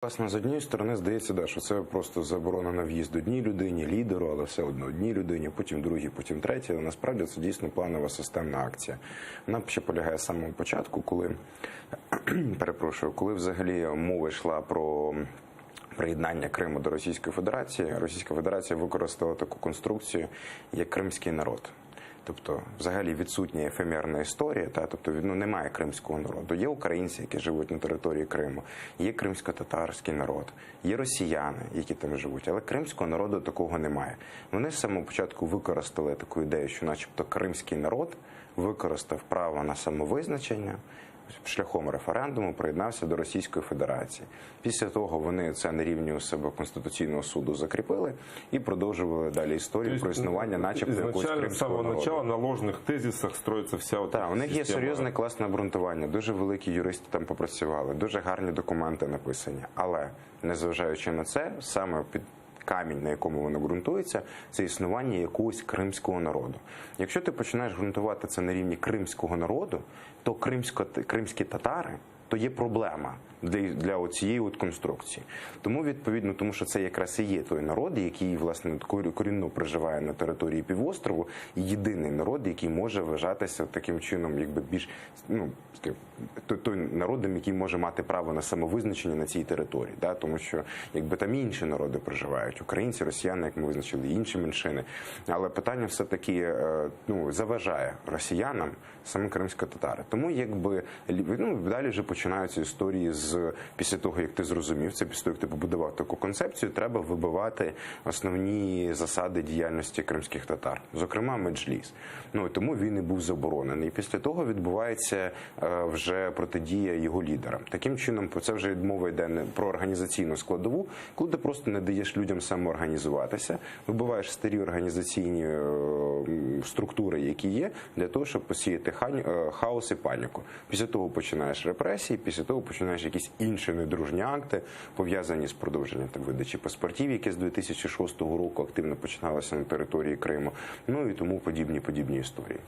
Власне, з однієї сторони, здається, да, що це просто заборона на в'їзд одній людині, лідеру, але все одно одній людині, потім другій, потім третій. Але насправді це дійсно планова системна акція. Вона ще полягає з самого початку, коли, коли взагалі мова йшла про приєднання Криму до Російської Федерації. Російська Федерація використала таку конструкцію, як кримський народ. Тобто, взагалі відсутня ефемерна історія, тобто немає кримського народу. Є українці, які живуть на території Криму, є кримсько-татарський народ, є росіяни, які там живуть, але кримського народу такого немає. Вони з самого початку використали таку ідею, що начебто кримський народ використав право на самовизначення, шляхом референдуму приєднався до Російської Федерації. Після того вони це на рівні у себе Конституційного суду закріпили і продовжували далі історію про існування начебто якогось кримського народу. З самого початку на ложних тезисах строїться вся ота система. У них є серйозне класне обґрунтування, дуже великі юристи там попрацювали, дуже гарні документи написані. Але, незважаючи на це, саме під камінь, на якому воно ґрунтується, це існування якогось кримського народу. Якщо ти починаєш ґрунтувати це на рівні кримського народу, то кримські татари то є проблема для цієї конструкції. Тому, відповідно, тому що це якраз і є той народ, який, власне, корінно проживає на території півострову, і єдиний народ, який може вважатися таким чином, якби більш, той народом, який може мати право на самовизначення на цій території. Да? Тому що, якби там інші народи проживають, українці, росіяни, як ми визначили, інші меншини. Але питання все-таки заважає росіянам саме кримсько-татари. Тому, якби, далі вже починаються історії після того, як ти зрозумів це, після того, як ти побудував таку концепцію, треба вибивати основні засади діяльності кримських татар, зокрема меджліс. Тому він і був заборонений. І після того відбувається вже протидія його лідерам. Таким чином, це вже мова йде не про організаційну складову, коли ти просто не даєш людям самоорганізуватися, вибиваєш старі організаційні структури, які є, для того, щоб посіяти хаос і паніку. Після того починаєш репресії, після того починаєш якісь інші недружні акти, пов'язані з продовженням видачі паспортів, які з 2006 року активно починалися на території Криму, і тому подібні історії.